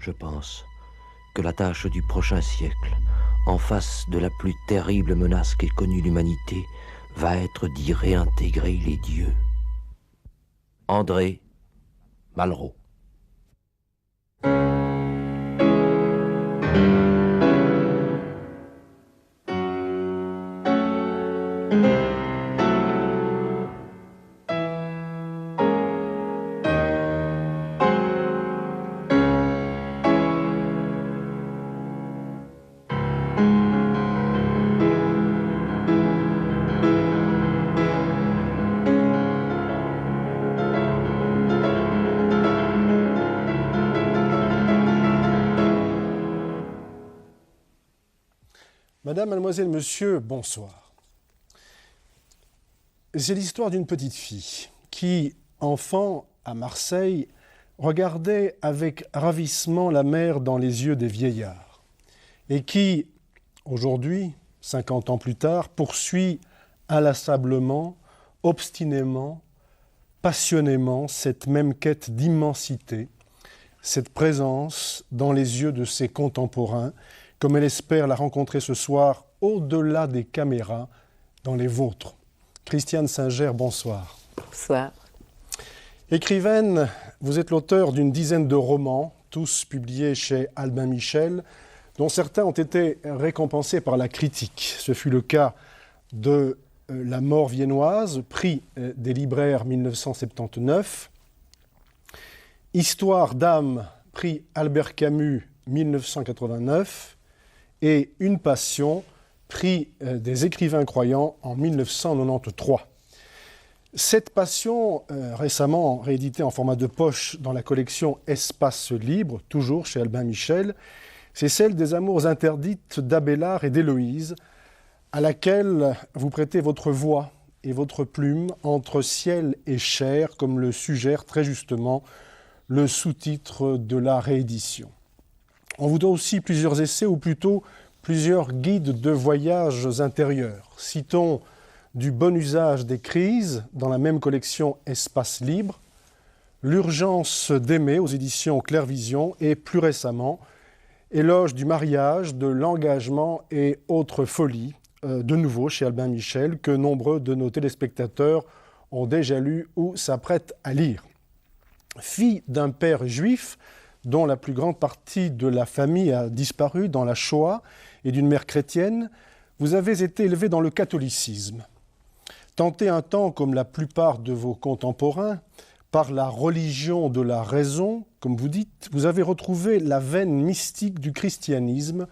je pense, que la tâche du prochain siècle, en face de la plus terrible menace qu'ait connue l'humanité, va être d'y réintégrer les dieux. André Malraux. Madame, mademoiselle, monsieur, bonsoir. C'est l'histoire d'une petite fille qui, enfant à Marseille, regardait avec ravissement la mer dans les yeux des vieillards et qui, aujourd'hui, 50 ans plus tard, poursuit inlassablement, obstinément, passionnément cette même quête d'immensité, cette présence dans les yeux de ses contemporains, comme elle espère la rencontrer ce soir au-delà des caméras, dans les vôtres. Christiane Singer, bonsoir. Bonsoir. Écrivaine, vous êtes l'auteur d'une dizaine de romans, tous publiés chez Albin Michel, dont certains ont été récompensés par la critique. Ce fut le cas de La mort viennoise, prix des libraires 1979, Histoire d'âme, prix Albert Camus 1989, et Une passion, prix des écrivains croyants en 1993. Cette passion, récemment rééditée en format de poche dans la collection Espace Libre, toujours chez Albin Michel, c'est celle des amours interdites d'Abélard et d'Héloïse, à laquelle vous prêtez votre voix et votre plume entre ciel et chair, comme le suggère très justement le sous-titre de la réédition. On vous doit aussi plusieurs essais, ou plutôt plusieurs guides de voyages intérieurs. Citons Du bon usage des crises, dans la même collection Espace Libre, L'urgence d'aimer aux éditions Claire Vision, et plus récemment, Éloge du mariage, de l'engagement et autres folies, de nouveau chez Albin Michel, que nombreux de nos téléspectateurs ont déjà lu ou s'apprêtent à lire. Fille d'un père juif, dont la plus grande partie de la famille a disparu dans la Shoah, et d'une mère chrétienne, vous avez été élevée dans le catholicisme. Tenté un temps, comme la plupart de vos contemporains, par la religion de la raison, comme vous dites, vous avez retrouvé la veine mystique du christianisme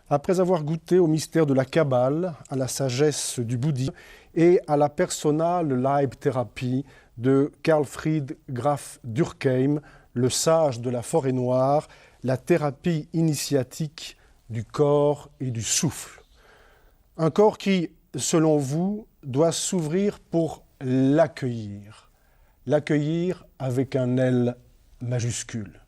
après avoir goûté au mystère de la Kabbale, à la sagesse du bouddhisme et à la Personal Leibtherapie de Karl Fried Graf Durkheim, le sage de la forêt noire, la thérapie initiatique du corps et du souffle. Un corps qui, selon vous, doit s'ouvrir pour l'accueillir. L'accueillir avec un L majuscule.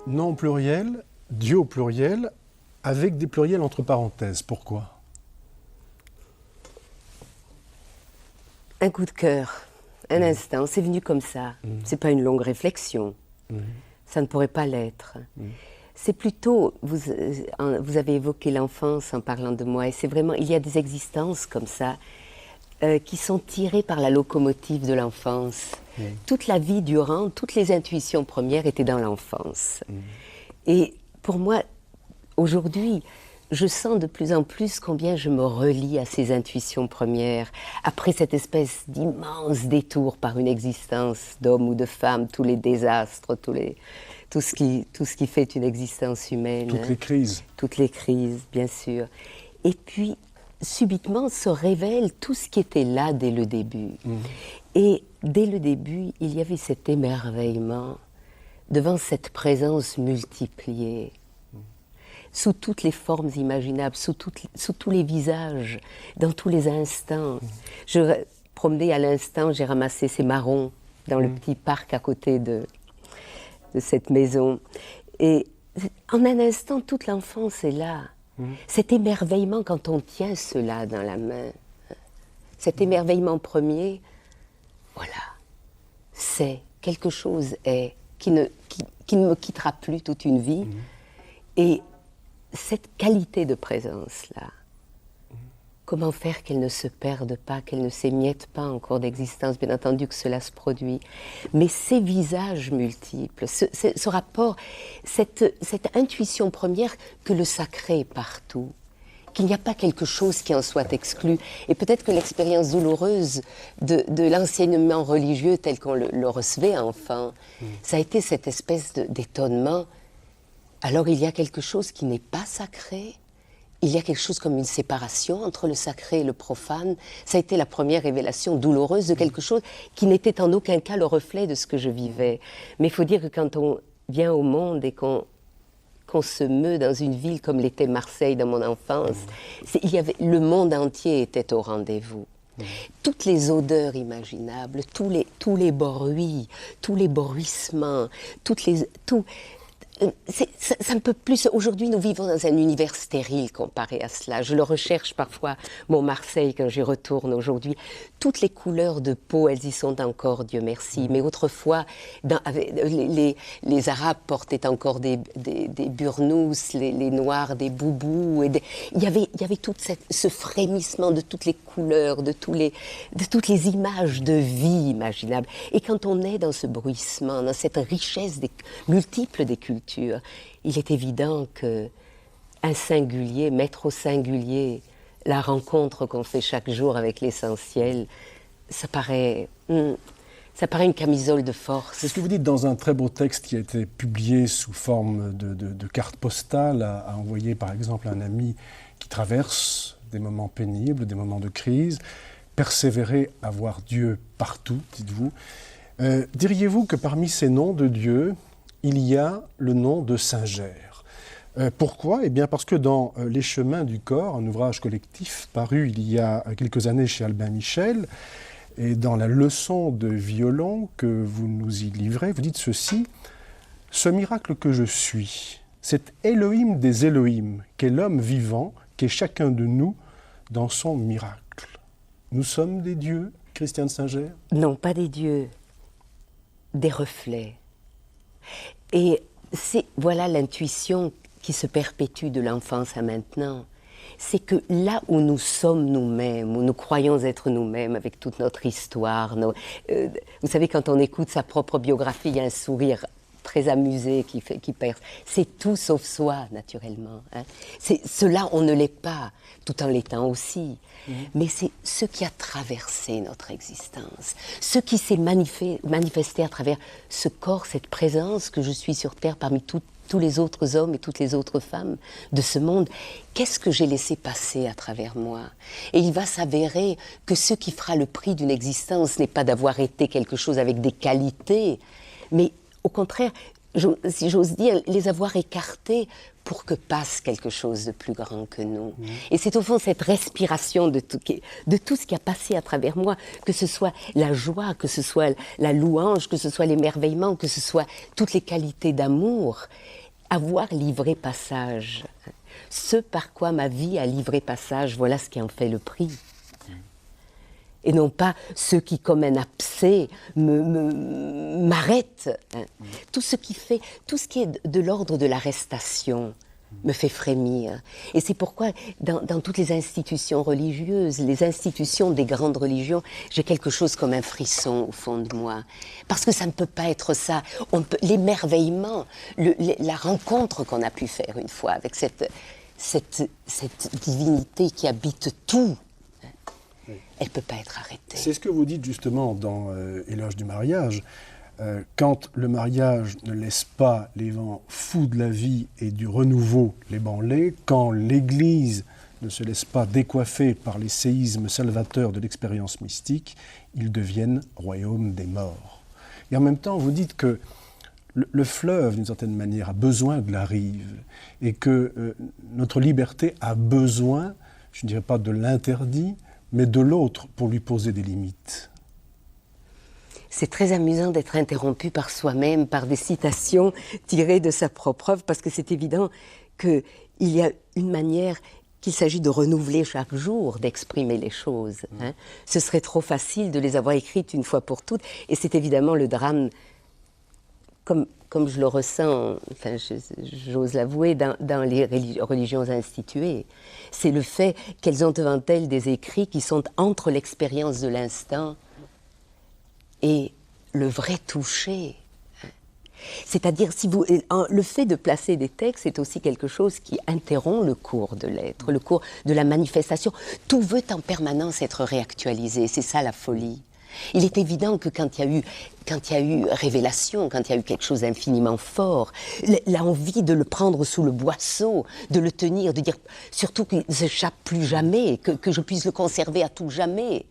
Nom pluriel, Dieu au pluriel, avec des pluriels entre parenthèses. Pourquoi ? Un coup de cœur, un instant, c'est venu comme ça. C'est pas une longue réflexion. Ça ne pourrait pas l'être. C'est plutôt, vous avez évoqué l'enfance en parlant de moi, et c'est vraiment, il y a des existences comme ça qui sont tirées par la locomotive de l'enfance. Toute la vie durant, toutes les intuitions premières étaient dans l'enfance. Et pour moi, aujourd'hui, je sens de plus en plus combien je me relie à ces intuitions premières, après cette espèce d'immense détour par une existence d'homme ou de femme, tous les désastres, tout ce qui fait une existence humaine. Toutes les crises. Toutes les crises, bien sûr. Et puis, subitement, se révèle tout ce qui était là dès le début. Et dès le début, il y avait cet émerveillement devant cette présence multipliée, sous toutes les formes imaginables, sous tous les visages, dans tous les instants. Je promenais à l'instant, j'ai ramassé ces marrons dans le petit parc à côté de cette maison. Et en un instant, toute l'enfance est là. Cet émerveillement quand on tient cela dans la main, cet émerveillement premier, voilà, c'est quelque chose qui ne me quittera plus toute une vie. Et cette qualité de présence-là, comment faire qu'elle ne se perde pas, qu'elle ne s'émiette pas en cours d'existence, bien entendu que cela se produit. Mais ces visages multiples, ce rapport, cette intuition première que le sacré est partout, qu'il n'y a pas quelque chose qui en soit exclu. Et peut-être que l'expérience douloureuse de l'enseignement religieux tel qu'on le recevait enfant, ça a été cette espèce d'étonnement. Alors il y a quelque chose qui n'est pas sacré. Il y a quelque chose comme une séparation entre le sacré et le profane. Ça a été la première révélation douloureuse de quelque chose qui n'était en aucun cas le reflet de ce que je vivais. Mais il faut dire que quand on vient au monde et qu'on se meut dans une ville comme l'était Marseille dans mon enfance, le monde entier était au rendez-vous. Toutes les odeurs imaginables, tous les bruits, tous les bruissements, ça ne peut plus. Aujourd'hui, nous vivons dans un univers stérile comparé à cela. Je le recherche parfois, mon Marseille, quand j'y retourne aujourd'hui. Toutes les couleurs de peau, elles y sont encore, Dieu merci. Mais autrefois, les Arabes portaient encore des burnous, les Noirs des boubous. Il y avait tout ce frémissement de toutes les couleurs, de toutes les images de vie imaginables. Et quand on est dans ce bruissement, dans cette richesse multiple des cultures, il est évident qu'un singulier, mettre au singulier la rencontre qu'on fait chaque jour avec l'essentiel, ça paraît une camisole de force. C'est ce que vous dites dans un très beau texte qui a été publié sous forme de carte postale à envoyer par exemple à un ami qui traverse des moments pénibles, des moments de crise. Persévérer à voir Dieu partout, dites-vous. Diriez-vous que parmi ces noms de Dieu, il y a le nom de Singer. Pourquoi ? Eh bien parce que dans Les Chemins du corps, un ouvrage collectif paru il y a quelques années chez Albin Michel, et dans la leçon de violon que vous nous y livrez, vous dites ceci: « Ce miracle que je suis, cet Elohim des Elohim, qu'est l'homme vivant, qu'est chacun de nous dans son miracle. » Nous sommes des dieux, Christiane Singer ? Non, pas des dieux, des reflets. Et voilà l'intuition qui se perpétue de l'enfance à maintenant. C'est que là où nous sommes nous-mêmes, où nous croyons être nous-mêmes avec toute notre histoire, vous savez, quand on écoute sa propre biographie, il y a un sourire très amusé qui perce. C'est tout sauf soi, naturellement. Cela, on ne l'est pas, tout en l'étant aussi. Mais c'est ce qui a traversé notre existence, ce qui s'est manifesté à travers ce corps, cette présence que je suis sur Terre parmi tous les autres hommes et toutes les autres femmes de ce monde. Qu'est-ce que j'ai laissé passer à travers moi ? Et il va s'avérer que ce qui fera le prix d'une existence n'est pas d'avoir été quelque chose avec des qualités, mais au contraire, si j'ose dire, les avoir écartés pour que passe quelque chose de plus grand que nous. Et c'est au fond cette respiration de tout ce qui a passé à travers moi, que ce soit la joie, que ce soit la louange, que ce soit l'émerveillement, que ce soit toutes les qualités d'amour, avoir livré passage. Ce par quoi ma vie a livré passage, voilà ce qui en fait le prix. Et non pas ce qui, comme un abcès, m'arrête. Tout ce qui est de l'ordre de l'arrestation me fait frémir. Et c'est pourquoi, dans toutes les institutions religieuses, les institutions des grandes religions, j'ai quelque chose comme un frisson au fond de moi. Parce que ça ne peut pas être ça. L'émerveillement, la rencontre qu'on a pu faire une fois avec cette divinité qui habite tout, elle ne peut pas être arrêtée. C'est ce que vous dites justement dans Éloge du mariage. Quand le mariage ne laisse pas les vents fous de la vie et du renouveau l'ébranler, quand l'Église ne se laisse pas décoiffer par les séismes salvateurs de l'expérience mystique, ils deviennent royaume des morts. Et en même temps, vous dites que le fleuve, d'une certaine manière, a besoin de la rive et que notre liberté a besoin, je ne dirais pas de l'interdit, mais de l'autre pour lui poser des limites. c'est très amusant d'être interrompu par soi-même, par des citations tirées de sa propre œuvre, parce que c'est évident qu'il y a une manière qu'il s'agit de renouveler chaque jour, d'exprimer les choses. Hein. Ce serait trop facile de les avoir écrites une fois pour toutes, et c'est évidemment le drame, comme je le ressens, enfin, j'ose l'avouer, dans les religions instituées. C'est le fait qu'elles ont devant elles des écrits qui sont entre l'expérience de l'instant et le vrai toucher. C'est-à-dire, le fait de placer des textes est aussi quelque chose qui interrompt le cours de l'être, le cours de la manifestation. Tout veut en permanence être réactualisé, c'est ça la folie. Il est évident que quand il y a eu révélation, quand il y a eu quelque chose d'infiniment fort, l'envie de le prendre sous le boisseau, de le tenir, de dire surtout qu'il ne s'échappe plus jamais, que je puisse le conserver à tout jamais.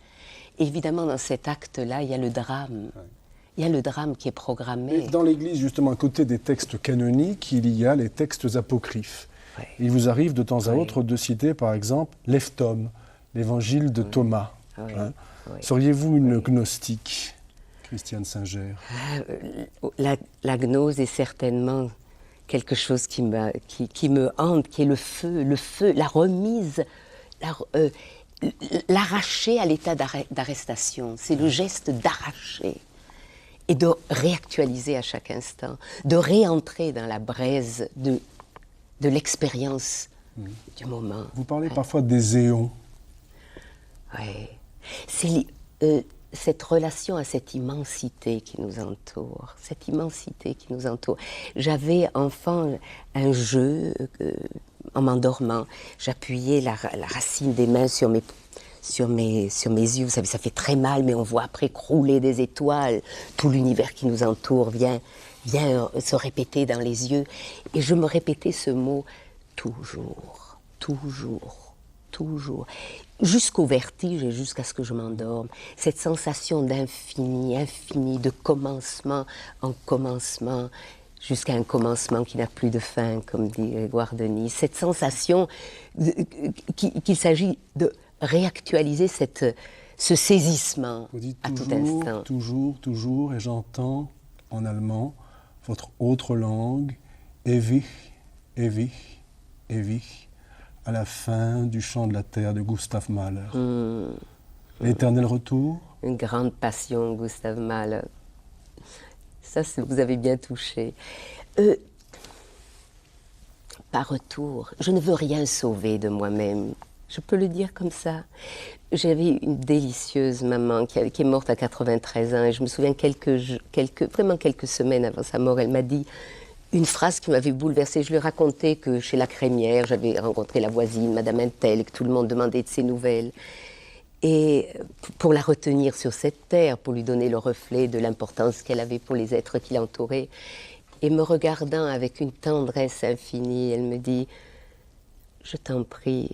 Et évidemment, dans cet acte-là, il y a le drame. Il y a le drame qui est programmé. Et dans l'Église, justement, à côté des textes canoniques, il y a les textes apocryphes. Ouais. Il vous arrive de temps à autre de citer, par exemple, l'Ephthom, l'évangile de Thomas. Oui. Hein. Oui. Seriez-vous une gnostique, Christiane Singer? La gnose est certainement quelque chose qui me hante, qui est le feu, la remise, l'arracher à l'état d'arrestation. C'est le geste d'arracher et de réactualiser à chaque instant, de réentrer dans la braise de l'expérience du moment. Vous parlez parfois des éons. Oui. C'est cette relation à cette immensité qui nous entoure, cette immensité qui nous entoure. J'avais enfant un jeu, en m'endormant, j'appuyais la racine des mains sur mes yeux. Vous savez, ça fait très mal, mais on voit après crouler des étoiles. Tout l'univers qui nous entoure vient se répéter dans les yeux. Et je me répétais ce mot toujours, toujours, toujours. Jusqu'au vertige et jusqu'à ce que je m'endorme. Cette sensation d'infini, infini, de commencement en commencement, jusqu'à un commencement qui n'a plus de fin, comme dit Grégoire de Nice. Cette sensation qu'il s'agit de réactualiser ce saisissement à tout instant. Toujours, toujours, et j'entends en allemand votre autre langue, ewig, ewig, ewig, à la fin du chant de la terre de Gustav Mahler. L'éternel retour. Une grande passion, Gustav Mahler. Ça, vous avez bien touché. Par retour, je ne veux rien sauver de moi-même. Je peux le dire comme ça. J'avais une délicieuse maman qui est morte à 93 ans et je me souviens vraiment quelques semaines avant sa mort, elle m'a dit une phrase qui m'avait bouleversée. Je lui racontais que chez la crémière, j'avais rencontré la voisine, Madame Intel, et que tout le monde demandait de ses nouvelles. Et pour la retenir sur cette terre, pour lui donner le reflet de l'importance qu'elle avait pour les êtres qui l'entouraient, et me regardant avec une tendresse infinie, elle me dit « Je t'en prie,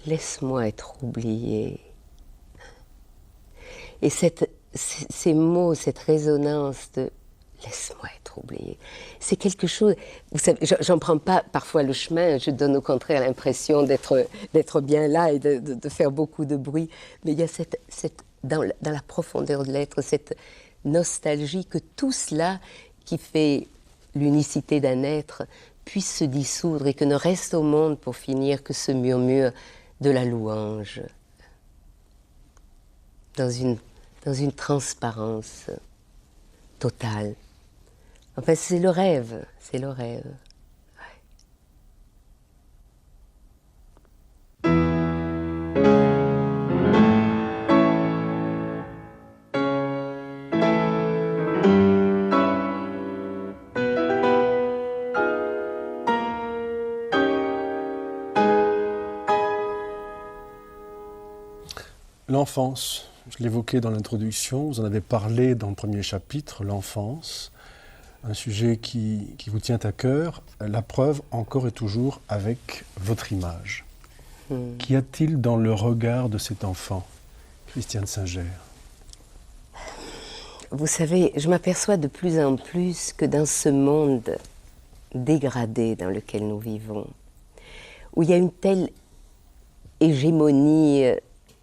laisse-moi être oubliée. » Et ces mots, cette résonance de « laisse-moi être oubliée », c'est quelque chose... Vous savez, j'en prends pas parfois le chemin, je donne au contraire l'impression d'être bien là et de faire beaucoup de bruit. Mais il y a dans la profondeur de l'être, cette nostalgie que tout cela qui fait l'unicité d'un être puisse se dissoudre et que ne reste au monde pour finir que ce murmure de la louange, dans une transparence totale. Enfin, c'est le rêve, c'est le rêve. L'enfance, je l'évoquais dans l'introduction, vous en avez parlé dans le premier chapitre, l'enfance, un sujet qui vous tient à cœur. La preuve, encore et toujours, avec votre image. Qu'y a-t-il dans le regard de cet enfant, Christiane Singer? Vous savez, je m'aperçois de plus en plus que dans ce monde dégradé dans lequel nous vivons, où il y a une telle hégémonie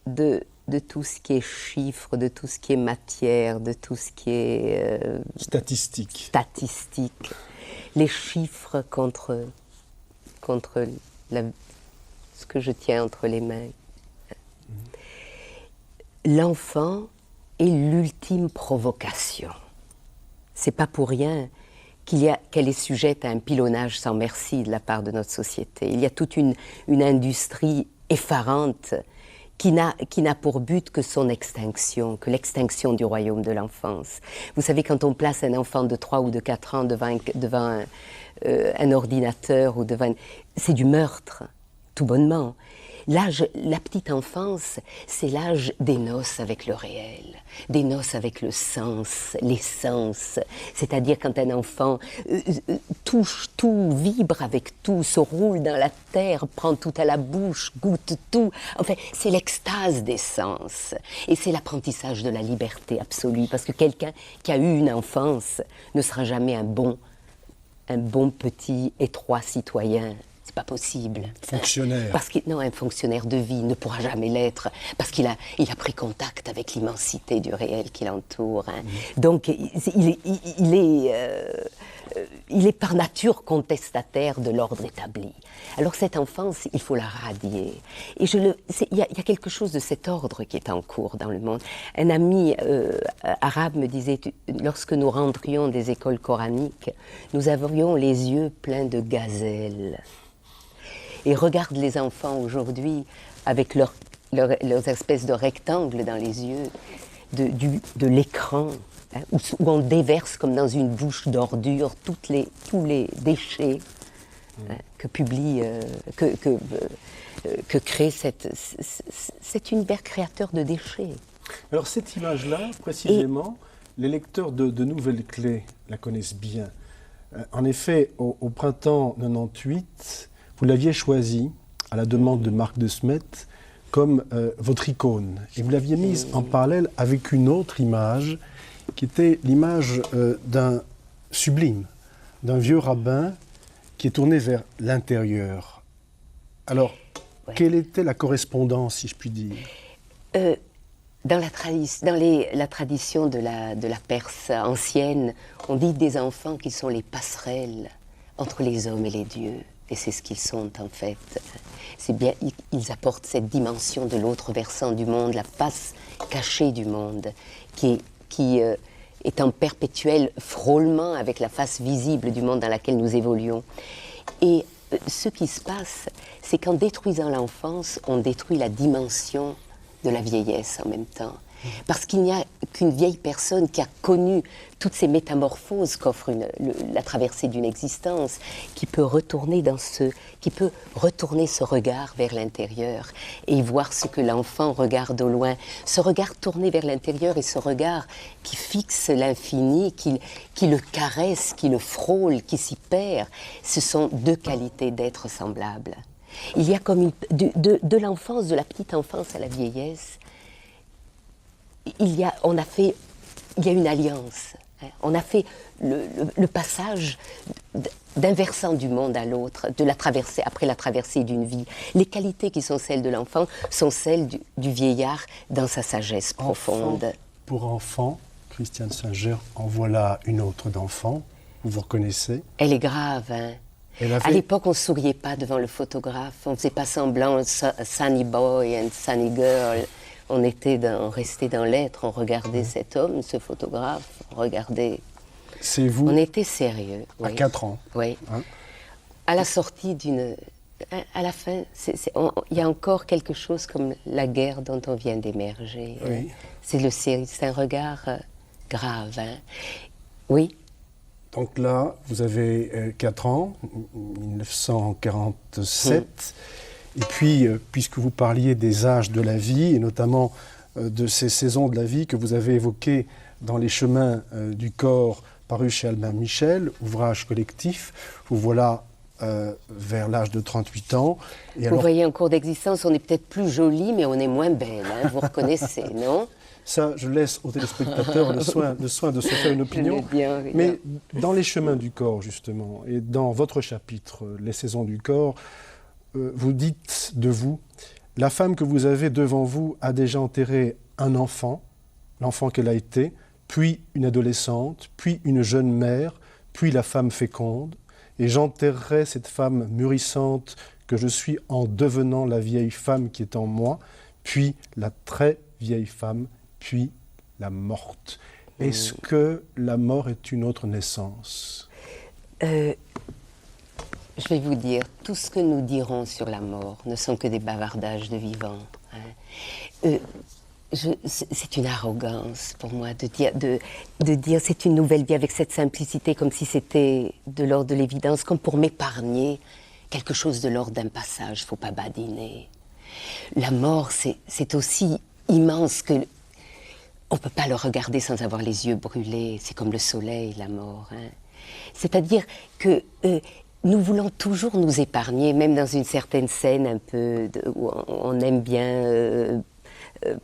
de de tout ce qui est chiffres, de tout ce qui est matière, de tout ce qui est statistique. Les chiffres contre ce que je tiens entre les mains. L'enfant est l'ultime provocation. C'est pas pour rien qu'elle est sujette à un pilonnage sans merci de la part de notre société. Il y a toute une industrie effarante qui n'a pour but que son extinction, que l'extinction du royaume de l'enfance. Vous savez, quand on place un enfant de 3 ou de 4 ans devant un ordinateur, c'est du meurtre, tout bonnement. L'âge, la petite enfance, c'est l'âge des noces avec le réel, des noces avec le sens, l'essence. C'est-à-dire quand un enfant touche tout, vibre avec tout, se roule dans la terre, prend tout à la bouche, goûte tout. Enfin, c'est l'extase des sens. Et c'est l'apprentissage de la liberté absolue. Parce que quelqu'un qui a eu une enfance ne sera jamais un bon petit étroit citoyen. C'est pas possible. Fonctionnaire. Non, un fonctionnaire de vie ne pourra jamais l'être parce qu'il a pris contact avec l'immensité du réel qui l'entoure. Hein. Donc, il est par nature contestataire de l'ordre établi. Alors cette enfance, il faut la radier. Et il y a quelque chose de cet ordre qui est en cours dans le monde. Un ami arabe me disait, lorsque nous rentrions des écoles coraniques, nous avions les yeux pleins de gazelles. Et regarde les enfants aujourd'hui avec leurs espèces de rectangles dans les yeux de l'écran, hein, où on déverse comme dans une bouche d'ordures tous les déchets hein, que crée cet univers créateur de déchets. Alors cette image-là, précisément, les lecteurs de Nouvelles Clés la connaissent bien. En effet, au printemps 98, vous l'aviez choisi, à la demande de Marc de Smet, comme votre icône. Et vous l'aviez mise en parallèle avec une autre image, qui était l'image d'un sublime, d'un vieux rabbin qui est tourné vers l'intérieur. Alors, quelle était la correspondance, si je puis dire ? Dans la tradition de la Perse ancienne, on dit des enfants qui sont les passerelles entre les hommes et les dieux. Et c'est ce qu'ils sont en fait. C'est bien, ils apportent cette dimension de l'autre versant du monde, la face cachée du monde, qui est en perpétuel frôlement avec la face visible du monde dans laquelle nous évoluons. Et ce qui se passe, c'est qu'en détruisant l'enfance, on détruit la dimension de la vieillesse en même temps. Parce qu'il n'y a qu'une vieille personne qui a connu toutes ces métamorphoses qu'offre la traversée d'une existence, qui peut retourner ce regard vers l'intérieur et voir ce que l'enfant regarde au loin. Ce regard tourné vers l'intérieur et ce regard qui fixe l'infini, qui le caresse, qui le frôle, qui s'y perd, ce sont deux qualités d'être semblables. Il y a comme de l'enfance, de la petite enfance à la vieillesse, il y a une alliance. Hein. On a fait le passage d'un versant du monde à l'autre, après la traversée d'une vie. Les qualités qui sont celles de l'enfant sont celles du vieillard dans sa sagesse profonde. Pour enfant, Christiane Singer, en voilà une autre d'enfant. Vous reconnaissez ? Elle est grave, hein. À l'époque, on ne souriait pas devant le photographe. On ne faisait pas semblant sunny boy and sunny girl. On restait dans l'être, on regardait cet homme, ce photographe, on regardait... C'est vous. On était sérieux. À 4 ans. Oui. Hein? À la sortie à la fin, il y a encore quelque chose comme la guerre dont on vient d'émerger. Oui. C'est un regard grave. Hein? Oui. Donc là, vous avez 4 ans, 1947. Et puis, puisque vous parliez des âges de la vie, et notamment de ces saisons de la vie que vous avez évoquées dans Les chemins du corps, paru chez Albin Michel, ouvrage collectif, vous voilà vers l'âge de 38 ans. Et vous voyez, en cours d'existence, on est peut-être plus jolie, mais on est moins belle, hein, vous reconnaissez, non ? Ça, je laisse aux téléspectateurs le soin de se faire une opinion. Bien. Mais dans Les chemins du corps, justement, et dans votre chapitre, Les saisons du corps, vous dites de vous, La femme que vous avez devant vous a déjà enterré un enfant, l'enfant qu'elle a été, puis une adolescente, puis une jeune mère, puis la femme féconde, et j'enterrerai cette femme mûrissante que je suis en devenant la vieille femme qui est en moi, puis la très vieille femme, puis la morte. Est-ce que la mort est une autre naissance ? Je vais vous dire, tout ce que nous dirons sur la mort ne sont que des bavardages de vivants. C'est une arrogance pour moi de dire c'est une nouvelle vie avec cette simplicité, comme si c'était de l'ordre de l'évidence, comme pour m'épargner quelque chose de l'ordre d'un passage, il ne faut pas badiner. La mort, c'est aussi immense que on ne peut pas le regarder sans avoir les yeux brûlés. C'est comme le soleil, la mort. C'est-à-dire que nous voulons toujours nous épargner, même dans une certaine scène un peu où on aime bien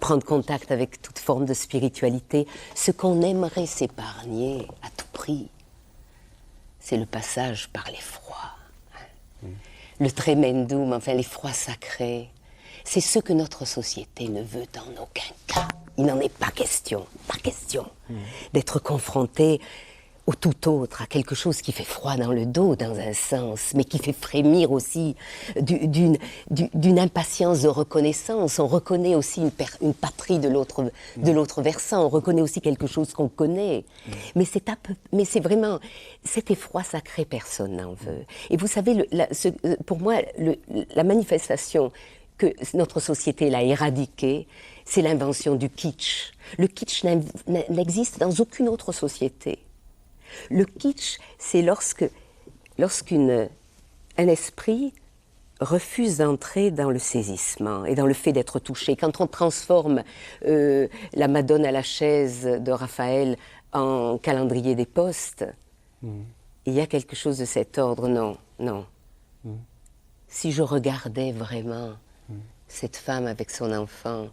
prendre contact avec toute forme de spiritualité. Ce qu'on aimerait s'épargner à tout prix, c'est le passage par l'effroi. Le tremendum, enfin l'effroi sacré. C'est ce que notre société ne veut en aucun cas. Il n'en est pas question d'être confronté au tout autre, à quelque chose qui fait froid dans le dos, dans un sens, mais qui fait frémir aussi d'une impatience de reconnaissance. On reconnaît aussi une patrie de l'autre versant, on reconnaît aussi quelque chose qu'on connaît. Mais c'est vraiment cet effroi sacré, personne n'en veut. Et vous savez, pour moi, la manifestation que notre société l'a éradiquée, c'est l'invention du kitsch. Le kitsch n'existe dans aucune autre société. Le kitsch, c'est lorsqu'un esprit refuse d'entrer dans le saisissement et dans le fait d'être touché. Quand on transforme la Madone à la chaise de Raphaël en calendrier des postes, il y a quelque chose de cet ordre. Non. Si je regardais vraiment cette femme avec son enfant,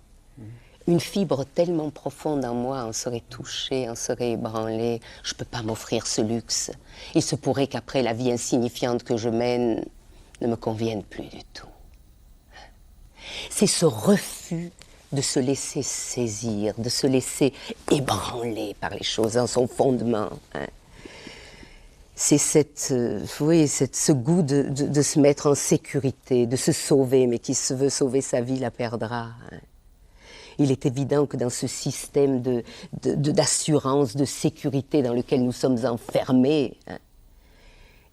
une fibre tellement profonde en moi en serait touchée, en serait ébranlée. Je ne peux pas m'offrir ce luxe. Il se pourrait qu'après la vie insignifiante que je mène ne me convienne plus du tout. C'est ce refus de se laisser saisir, de se laisser ébranler par les choses dans son fondement. C'est ce goût de se mettre en sécurité, de se sauver, mais qui se veut sauver sa vie la perdra. Il est évident que dans ce système d'assurance, de sécurité dans lequel nous sommes enfermés,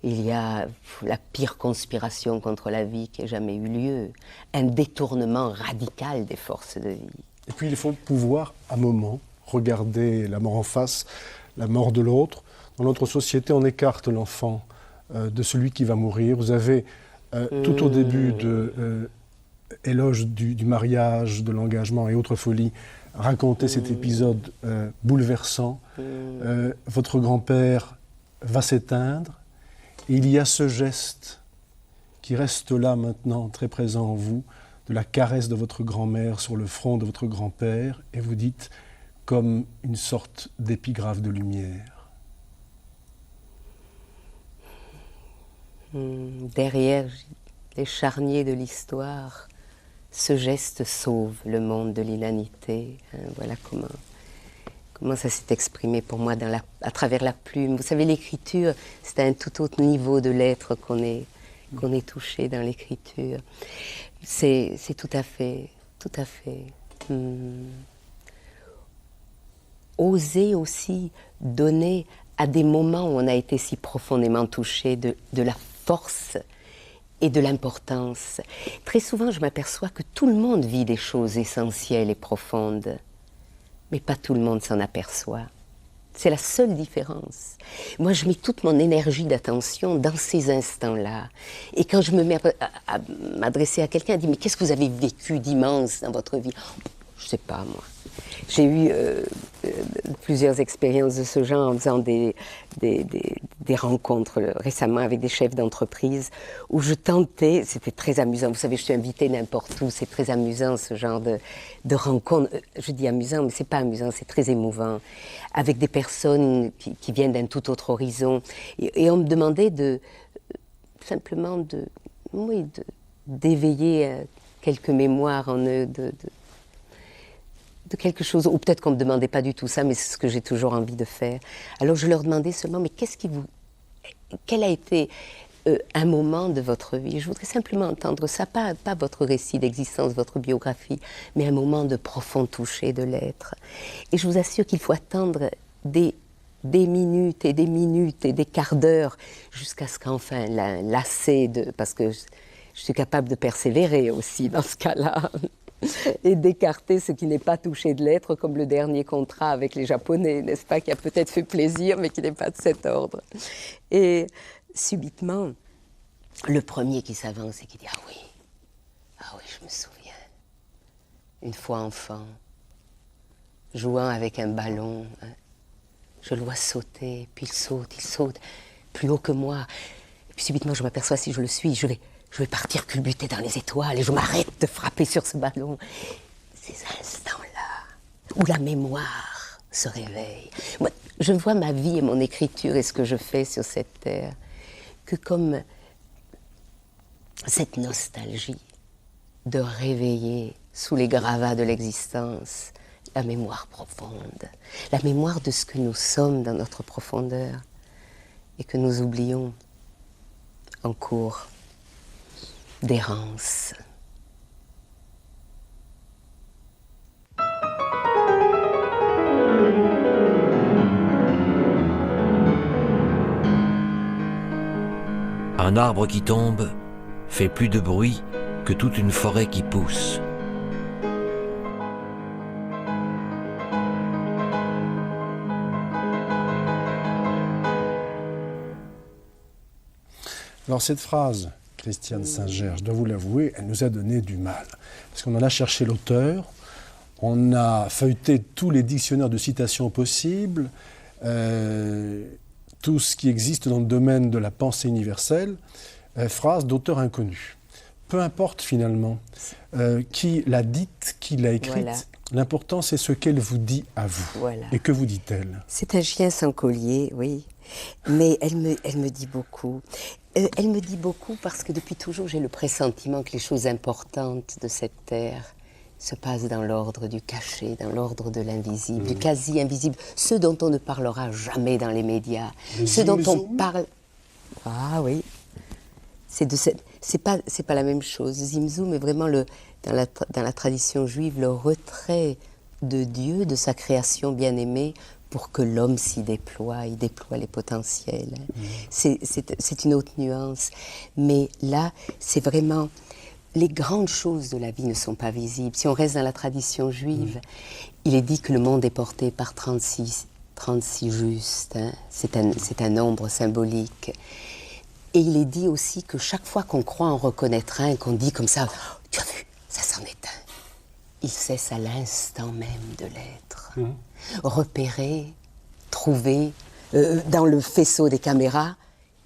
il y a la pire conspiration contre la vie qui ait jamais eu lieu, un détournement radical des forces de vie. Et puis il faut pouvoir, à un moment, regarder la mort en face, la mort de l'autre. Dans notre société, on écarte l'enfant de celui qui va mourir. Vous avez, tout au début de Éloge du mariage, de l'engagement et autres folies, raconté cet épisode bouleversant. Votre grand-père va s'éteindre. Et il y a ce geste qui reste là maintenant, très présent en vous, de la caresse de votre grand-mère sur le front de votre grand-père, et vous dites comme une sorte d'épigraphe de lumière. Derrière les charniers de l'histoire, ce geste sauve le monde de l'inanité. Voilà comment ça s'est exprimé pour moi à travers la plume. Vous savez, l'écriture, c'est à un tout autre niveau de l'être qu'on est touché dans l'écriture. C'est tout à fait. Oser aussi donner à des moments où on a été si profondément touché de la force et de l'importance. Très souvent, je m'aperçois que tout le monde vit des choses essentielles et profondes, mais pas tout le monde s'en aperçoit. C'est la seule différence. Moi, je mets toute mon énergie d'attention dans ces instants-là. Et quand je me mets à m'adresser à quelqu'un, elle dit « Mais qu'est-ce que vous avez vécu d'immense dans votre vie ?» Je ne sais pas, moi. J'ai eu plusieurs expériences de ce genre en faisant des rencontres récemment avec des chefs d'entreprise où je tentais, c'était très amusant, vous savez, je suis invitée n'importe où, c'est très amusant ce genre de rencontres, je dis amusant, mais c'est pas amusant, c'est très émouvant, avec des personnes qui viennent d'un tout autre horizon. Et on me demandait simplement d'éveiller quelques mémoires en eux de quelque chose, ou peut-être qu'on ne me demandait pas du tout ça, mais c'est ce que j'ai toujours envie de faire. Alors je leur demandais seulement, mais quel a été un moment de votre vie? Je voudrais simplement entendre ça, pas votre récit d'existence, votre biographie, mais un moment de profond toucher de l'être. Et je vous assure qu'il faut attendre des minutes et des minutes et des quarts d'heure jusqu'à ce qu'enfin, lassé parce que je suis capable de persévérer aussi dans ce cas-là, et d'écarter ce qui n'est pas touché de l'être, comme le dernier contrat avec les Japonais, n'est-ce pas, qui a peut-être fait plaisir, mais qui n'est pas de cet ordre. Et subitement, le premier qui s'avance et qui dit « Ah oui, je me souviens. Une fois enfant, jouant avec un ballon, hein, je le vois sauter, puis il saute, plus haut que moi. Et puis subitement, je m'aperçois, si je le suis, je vais partir culbuter dans les étoiles et je m'arrête de frapper sur ce ballon. » Ces instants-là, où la mémoire se réveille. Moi, je vois ma vie et mon écriture et ce que je fais sur cette terre que comme cette nostalgie de réveiller sous les gravats de l'existence la mémoire profonde, la mémoire de ce que nous sommes dans notre profondeur et que nous oublions en cours d'errance. Un arbre qui tombe fait plus de bruit que toute une forêt qui pousse. Alors cette phrase, Christiane Singer, je dois vous l'avouer, elle nous a donné du mal. Parce qu'on en a cherché l'auteur, on a feuilleté tous les dictionnaires de citations possibles, tout ce qui existe dans le domaine de la pensée universelle, phrase d'auteur inconnu. Peu importe finalement qui l'a dite, qui l'a écrite, voilà. L'important c'est ce qu'elle vous dit à vous. Voilà. Et que vous dit-elle? C'est un chien sans collier, oui, mais elle me dit beaucoup. Elle me dit beaucoup parce que depuis toujours j'ai le pressentiment que les choses importantes de cette terre se passent dans l'ordre du caché, dans l'ordre de l'invisible, du quasi-invisible, ceux dont on ne parlera jamais dans les médias, ceux dont on parle... Ah oui, c'est pas la même chose. Zimzoum est vraiment dans la tradition juive le retrait de Dieu, de sa création bien-aimée, pour que l'homme s'y déploie, il déploie les potentiels. C'est une autre nuance. Mais là, c'est vraiment... Les grandes choses de la vie ne sont pas visibles. Si on reste dans la tradition juive, il est dit que le monde est porté par 36 justes. Hein. C'est un nombre symbolique. Et il est dit aussi que chaque fois qu'on croit en reconnaître un, qu'on dit comme ça, oh, tu as vu, ça s'en est un. Il cesse à l'instant même de l'être. Repéré, trouvé, dans le faisceau des caméras,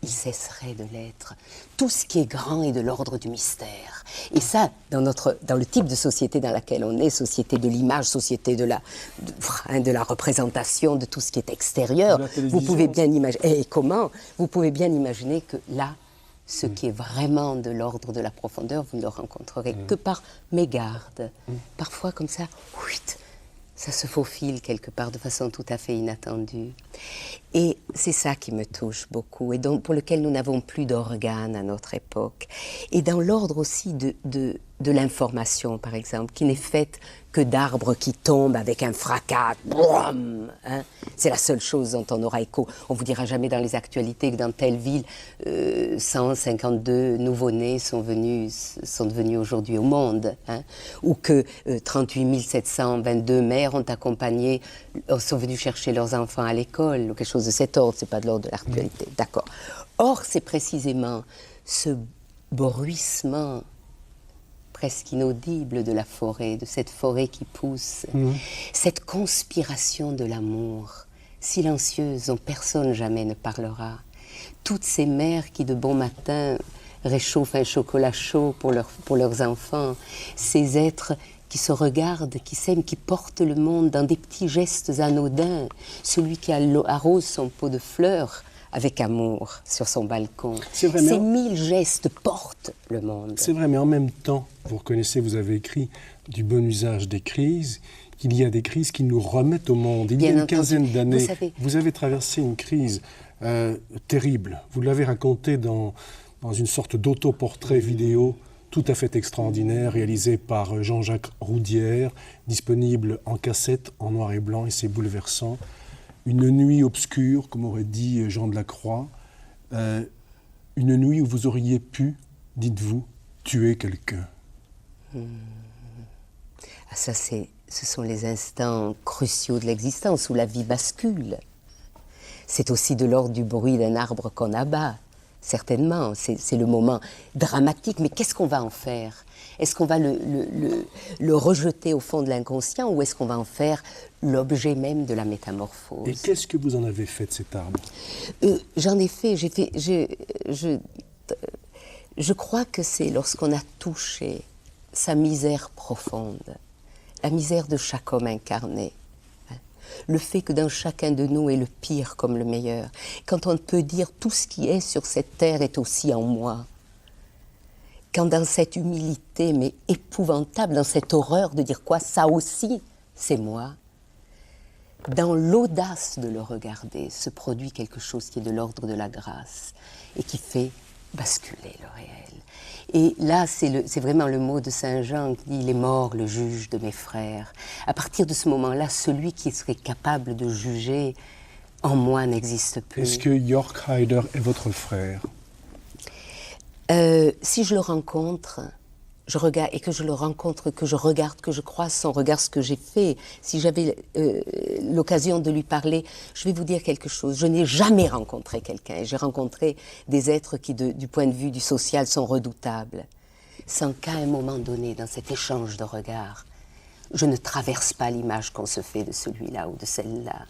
il cesserait de l'être. Tout ce qui est grand est de l'ordre du mystère. Et ça, dans le type de société dans laquelle on est, société de l'image, société de la représentation, de tout ce qui est extérieur, vous pouvez bien imaginer. Et comment? Vous pouvez bien imaginer que là, ce qui est vraiment de l'ordre de la profondeur, vous ne le rencontrerez que par mégarde. Parfois, comme ça, ça se faufile quelque part de façon tout à fait inattendue. Et c'est ça qui me touche beaucoup, et donc pour lequel nous n'avons plus d'organes à notre époque. Et dans l'ordre aussi de l'information, par exemple, qui n'est faite que d'arbres qui tombent avec un fracas. Boum, hein. C'est la seule chose dont on aura écho. On ne vous dira jamais dans les actualités que dans telle ville, 152 nouveau-nés sont devenus aujourd'hui au monde. Hein. Ou que 38 722 mères sont venues chercher leurs enfants à l'école, ou quelque chose de cet ordre. Ce n'est pas de l'ordre de l'actualité. D'accord. Or, c'est précisément ce bruissement presque inaudible de la forêt, de cette forêt qui pousse, cette conspiration de l'amour, silencieuse, dont personne jamais ne parlera. Toutes ces mères qui, de bon matin, réchauffent un chocolat chaud pour leurs enfants, ces êtres qui se regardent, qui s'aiment, qui portent le monde dans des petits gestes anodins. Celui qui arrose son pot de fleurs avec amour sur son balcon. C'est vrai, Ces 1000 gestes portent le monde. C'est vrai, mais en même temps, vous reconnaissez, vous avez écrit du bon usage des crises, qu'il y a des crises qui nous remettent au monde. Il y a une quinzaine d'années, vous avez traversé une crise terrible. Vous l'avez raconté dans une sorte d'autoportrait vidéo tout à fait extraordinaire, réalisé par Jean-Jacques Roudière, disponible en cassette, en noir et blanc, et c'est bouleversant. Une nuit obscure, comme aurait dit Jean de la Croix, une nuit où vous auriez pu, dites-vous, tuer quelqu'un. Ah, ça, ce sont les instants cruciaux de l'existence où la vie bascule. C'est aussi de l'ordre du bruit d'un arbre qu'on abat. Certainement, c'est le moment dramatique, mais qu'est-ce qu'on va en faire? Est-ce qu'on va le rejeter au fond de l'inconscient ou est-ce qu'on va en faire l'objet même de la métamorphose? Et qu'est-ce que vous en avez fait de cet arbre? J'en ai fait, je crois que c'est lorsqu'on a touché sa misère profonde, la misère de chaque homme incarné, le fait que dans chacun de nous est le pire comme le meilleur, quand on peut dire tout ce qui est sur cette terre est aussi en moi, quand dans cette humilité, mais épouvantable, dans cette horreur de dire quoi, ça aussi, c'est moi, dans l'audace de le regarder, se produit quelque chose qui est de l'ordre de la grâce et qui fait basculer le réel. Et là, c'est vraiment le mot de Saint Jean qui dit « Il est mort, le juge de mes frères ». À partir de ce moment-là, celui qui serait capable de juger en moi n'existe plus. Est-ce que Jörg Haider est votre frère? Si je le rencontre, je regarde, et que je le rencontre, que je regarde, que je croise son regard, ce que j'ai fait, si j'avais l'occasion de lui parler, je vais vous dire quelque chose. Je n'ai jamais rencontré quelqu'un. J'ai rencontré des êtres qui, du point de vue du social, sont redoutables. Sans qu'à un moment donné, dans cet échange de regards, je ne traverse pas l'image qu'on se fait de celui-là ou de celle-là.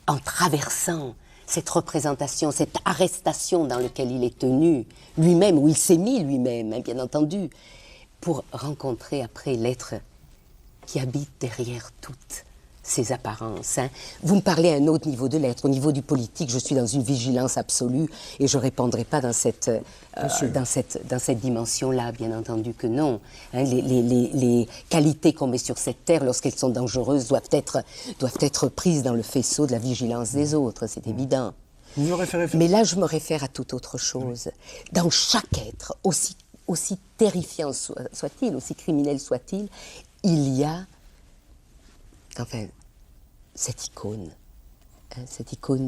En traversant cette représentation, cette arrestation dans laquelle il est tenu, lui-même, où il s'est mis lui-même, hein, bien entendu, pour rencontrer après l'être qui habite derrière toutes ces apparences. Hein. Vous me parlez à un autre niveau de l'être. Au niveau du politique, je suis dans une vigilance absolue et je ne répondrai pas dans cette dimension-là, bien entendu que non. Hein, les qualités qu'on met sur cette terre, lorsqu'elles sont dangereuses, doivent être prises dans le faisceau de la vigilance des autres, c'est évident. Vous me référez... Mais là, je me réfère à toute autre chose. Dans chaque être, aussi terrifiant soit-il, aussi criminel soit-il, il y a cette icône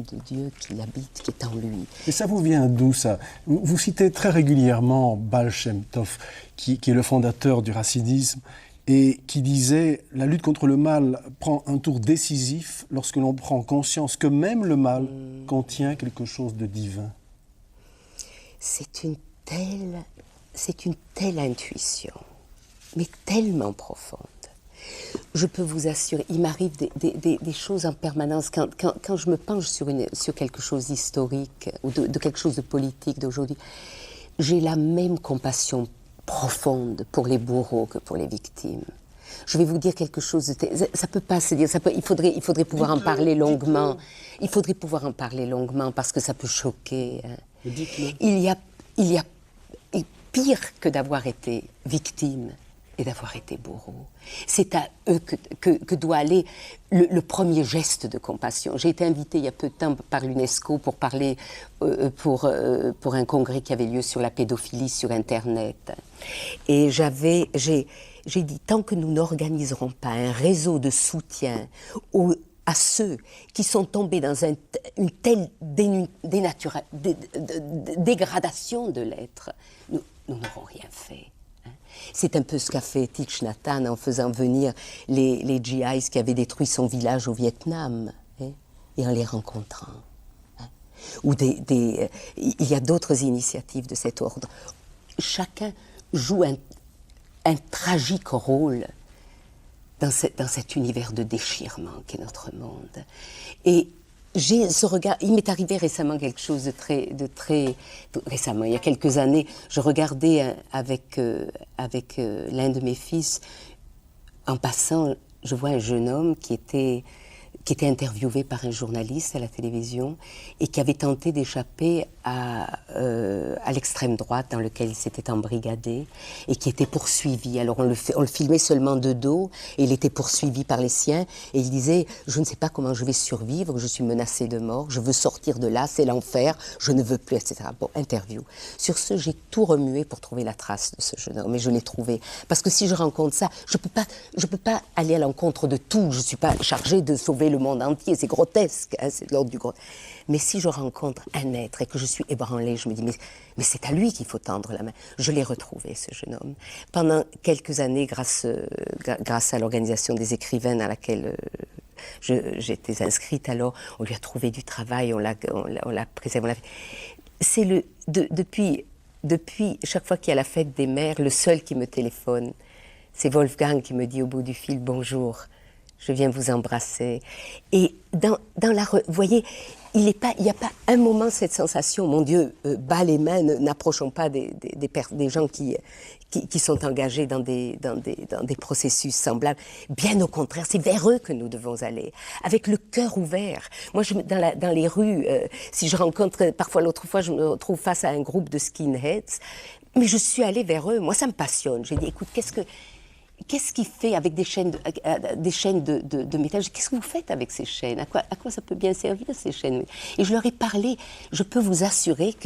de Dieu qui l'habite, qui est en lui. Et ça vous vient d'où, ça? Vous citez très régulièrement Baal Shem Tov, qui est le fondateur du racidisme, et qui disait « La lutte contre le mal prend un tour décisif lorsque l'on prend conscience que même le mal contient quelque chose de divin. » C'est une telle intuition, mais tellement profonde. Je peux vous assurer, il m'arrive des choses en permanence. Quand je me penche sur quelque chose d'historique ou de quelque chose de politique d'aujourd'hui, j'ai la même compassion profonde pour les bourreaux que pour les victimes. Je vais vous dire quelque chose, ça peut pas se dire, il faudrait pouvoir en parler longuement. Il faudrait pouvoir en parler longuement parce que ça peut choquer. Hein. Il y a pire que d'avoir été victime et d'avoir été bourreau. C'est à eux que doit aller le premier geste de compassion. J'ai été invitée il y a peu de temps par l'UNESCO pour parler pour un congrès qui avait lieu sur la pédophilie sur Internet. Et j'ai dit, tant que nous n'organiserons pas un réseau de soutien à ceux qui sont tombés dans une telle dégradation de l'être, nous n'aurons rien fait. C'est un peu ce qu'a fait Thich Nhat Hanh en faisant venir les GIs qui avaient détruit son village au Vietnam, hein, et en les rencontrant. Hein. Ou il y a d'autres initiatives de cet ordre. Chacun joue un tragique rôle dans cet univers de déchirement qu'est notre monde. Et j'ai ce regard, il m'est arrivé récemment quelque chose de très récemment, il y a quelques années, je regardais avec l'un de mes fils, en passant, je vois un jeune homme qui qui était interviewé par un journaliste à la télévision et qui avait tenté d'échapper à l'extrême droite dans lequel il s'était embrigadé et qui était poursuivi. Alors on le filmait seulement de dos et il était poursuivi par les siens et il disait « Je ne sais pas comment je vais survivre, je suis menacé de mort, je veux sortir de là, c'est l'enfer, je ne veux plus, etc. » Bon, interview. Sur ce, j'ai tout remué pour trouver la trace de ce jeune homme et je l'ai trouvé. Parce que si je rencontre ça, je peux pas aller à l'encontre de tout, je ne suis pas chargée de sauver le monde entier, c'est grotesque, hein, c'est de l'ordre du gros. Mais si je rencontre un être et que je suis ébranlée, je me dis, mais c'est à lui qu'il faut tendre la main. Je l'ai retrouvé, ce jeune homme. Pendant quelques années, grâce à l'organisation des écrivains à laquelle j'étais inscrite, alors on lui a trouvé du travail, on l'a préservé. C'est depuis chaque fois qu'il y a la fête des mères, le seul qui me téléphone, c'est Wolfgang qui me dit au bout du fil « Bonjour ». Je viens vous embrasser. Et vous voyez, il n'y a pas un moment cette sensation, mon Dieu, bas les mains, n'approchons pas des gens qui sont engagés dans des processus semblables. Bien au contraire, c'est vers eux que nous devons aller, avec le cœur ouvert. Moi, dans les rues, si je rencontre, parfois l'autre fois, je me retrouve face à un groupe de skinheads, mais je suis allée vers eux. Moi, ça me passionne. J'ai dit, écoute, qu'est-ce qu'il fait avec des chaînes de métal? Qu'est-ce que vous faites avec ces chaînes? À quoi ça peut bien servir, ces chaînes? Et je leur ai parlé. Je peux vous assurer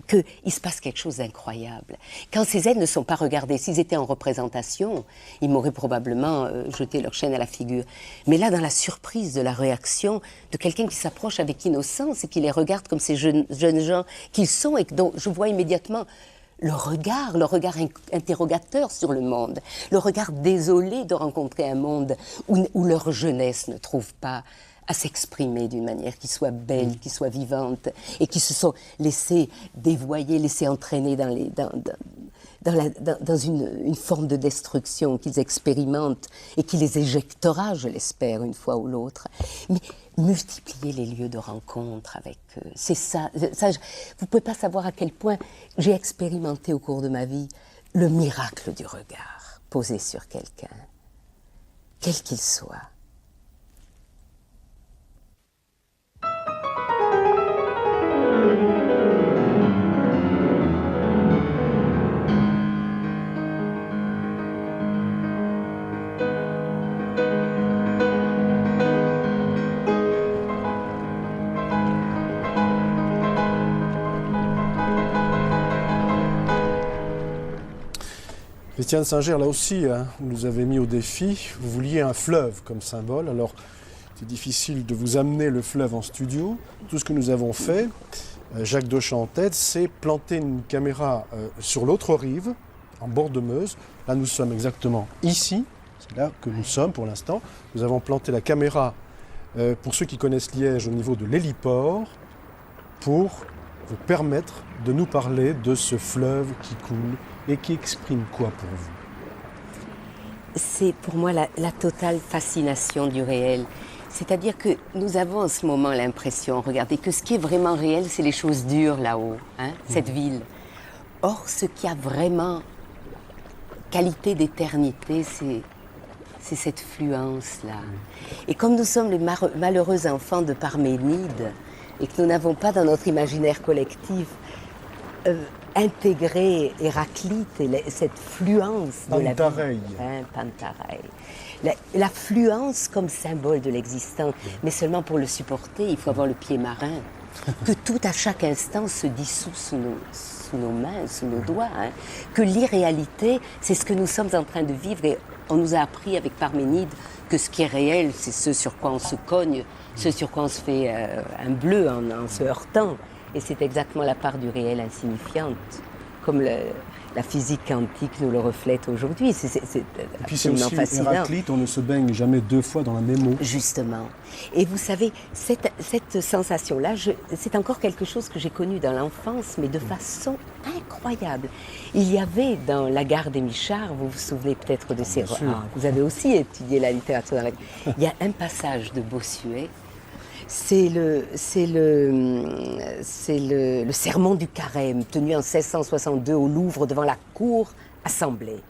qu'il se passe quelque chose d'incroyable. Quand ces aides ne sont pas regardées, s'ils étaient en représentation, ils m'auraient probablement jeté leur chaîne à la figure. Mais là, dans la surprise de la réaction de quelqu'un qui s'approche avec innocence et qui les regarde comme ces jeunes gens qu'ils sont et dont je vois immédiatement le regard interrogateur sur le monde, le regard désolé de rencontrer un monde où leur jeunesse ne trouve pas à s'exprimer d'une manière qui soit belle, qui soit vivante, et qui se sont laissés dévoyer, laissés entraîner dans une forme de destruction qu'ils expérimentent et qui les éjectera, je l'espère, une fois ou l'autre. Mais multiplier les lieux de rencontre avec eux, c'est ça. Vous ne pouvez pas savoir à quel point j'ai expérimenté au cours de ma vie le miracle du regard posé sur quelqu'un, quel qu'il soit. Christiane Singer, là aussi, vous nous avez mis au défi. Vous vouliez un fleuve comme symbole. Alors, c'est difficile de vous amener le fleuve en studio. Tout ce que nous avons fait, Jacques Dochamp en tête, c'est planter une caméra sur l'autre rive, en bord de Meuse. Là, nous sommes exactement ici. C'est là que nous sommes pour l'instant. Nous avons planté la caméra, pour ceux qui connaissent Liège, au niveau de l'héliport, pour vous permettre de nous parler de ce fleuve qui coule et qui exprime quoi pour vous? C'est pour moi la totale fascination du réel. C'est-à-dire que nous avons en ce moment l'impression, regardez, que ce qui est vraiment réel, c'est les choses dures là-haut, hein, cette ville. Or, ce qui a vraiment qualité d'éternité, c'est cette fluence-là. Et comme nous sommes les malheureux enfants de Parménide, et que nous n'avons pas dans notre imaginaire collectif intégré Héraclite et cette fluence de la vie. Pantareil. La fluence comme symbole de l'existence, mais seulement pour le supporter, il faut avoir le pied marin. Que tout à chaque instant se dissout sous nos mains, sous nos doigts. Hein. Que l'irréalité, c'est ce que nous sommes en train de vivre. Et on nous a appris avec Parménide que ce qui est réel, c'est ce sur quoi on se cogne, ce sur quoi on se fait un bleu en se heurtant. Et c'est exactement la part du réel insignifiante, comme la physique quantique nous le reflète aujourd'hui. C'est absolument fascinant. Héraclite, on ne se baigne jamais deux fois dans la même eau. Justement. Et vous savez, cette sensation-là, c'est encore quelque chose que j'ai connu dans l'enfance, mais de façon incroyable. Il y avait dans La Gare des Michards, vous vous souvenez peut-être de ces... vous avez aussi étudié la littérature dans la... Il y a un passage de Bossuet. C'est le sermon du Carême, tenu en 1662 au Louvre devant la cour assemblée.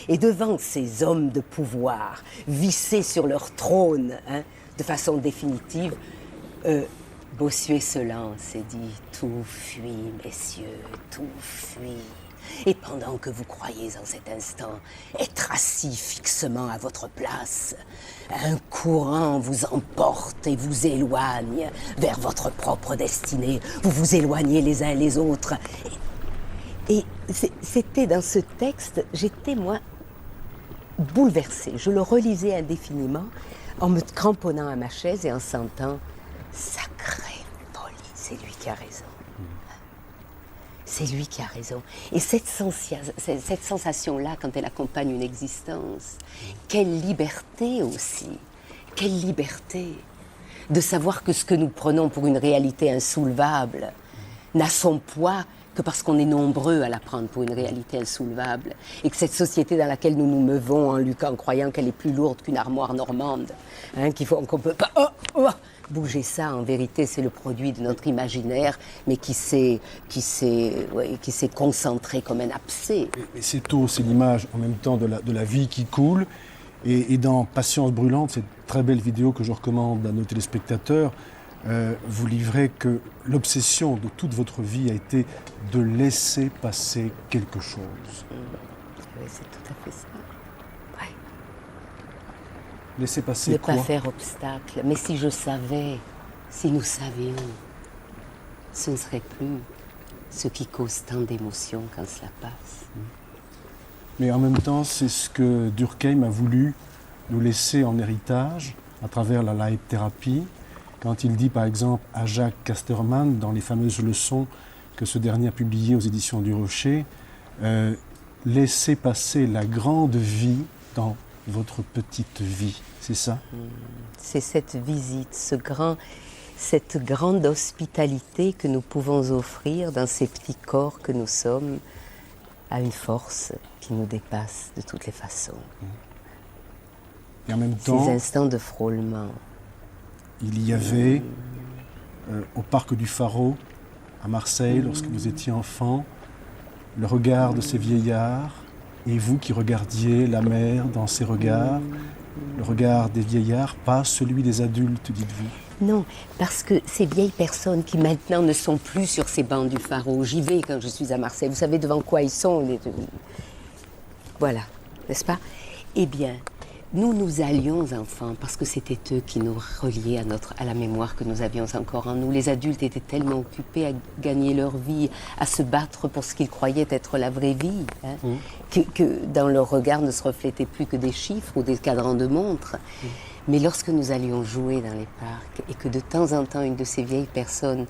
Et devant ces hommes de pouvoir, vissés sur leur trône, hein, de façon définitive, Bossuet se lance et dit « Tout fuit, messieurs, tout fuit. Et pendant que vous croyez en cet instant être assis fixement à votre place, un courant vous emporte et vous éloigne vers votre propre destinée. Vous vous éloignez les uns les autres. » Et c'était dans ce texte, j'étais, moi, bouleversée. Je le relisais indéfiniment en me cramponnant à ma chaise et en sentant « Sacrée folie, c'est lui qui a raison. » C'est lui qui a raison. Et cette sensation-là, quand elle accompagne une existence, quelle liberté aussi, quelle liberté de savoir que ce que nous prenons pour une réalité insoulevable n'a son poids que parce qu'on est nombreux à la prendre pour une réalité insoulevable. Et que cette société dans laquelle nous nous meuvons en croyant qu'elle est plus lourde qu'une armoire normande, qu'on ne peut pas bouger ça, en vérité, c'est le produit de notre imaginaire, mais qui s'est concentré comme un abcès. Et c'est aussi l'image en même temps de la vie qui coule. Et dans Patience brûlante, cette très belle vidéo que je recommande à nos téléspectateurs, vous livrez que l'obsession de toute votre vie a été de laisser passer quelque chose. Oui, c'est tout à fait ça. Ouais. Laisser passer ne quoi? Ne pas faire obstacle. Mais si je savais, si nous savions, ce ne serait plus ce qui cause tant d'émotions quand cela passe. Mais en même temps, c'est ce que Durkheim a voulu nous laisser en héritage à travers la light-thérapie, quand il dit par exemple à Jacques Casterman, dans les fameuses leçons que ce dernier a publiées aux éditions du Rocher, laissez passer la grande vie dans votre petite vie, c'est ça? C'est cette visite, cette grande hospitalité que nous pouvons offrir dans ces petits corps que nous sommes à une force qui nous dépasse de toutes les façons. Et en même temps, ces instants de frôlement. Il y avait au parc du Pharaon, à Marseille, lorsque vous étiez enfant, le regard de ces vieillards, et vous qui regardiez la mer dans ces regards, le regard des vieillards, pas celui des adultes, dites-vous. Non, parce que ces vieilles personnes qui maintenant ne sont plus sur ces bancs du Pharaon, j'y vais quand je suis à Marseille, vous savez devant quoi ils sont, voilà, n'est-ce pas? Eh bien, nous allions enfants parce que c'était eux qui nous reliaient à la mémoire que nous avions encore en nous. Les adultes étaient tellement occupés à gagner leur vie, à se battre pour ce qu'ils croyaient être la vraie vie, que dans leur regard ne se reflétaient plus que des chiffres ou des cadrans de montres. Mais lorsque nous allions jouer dans les parcs et que de temps en temps une de ces vieilles personnes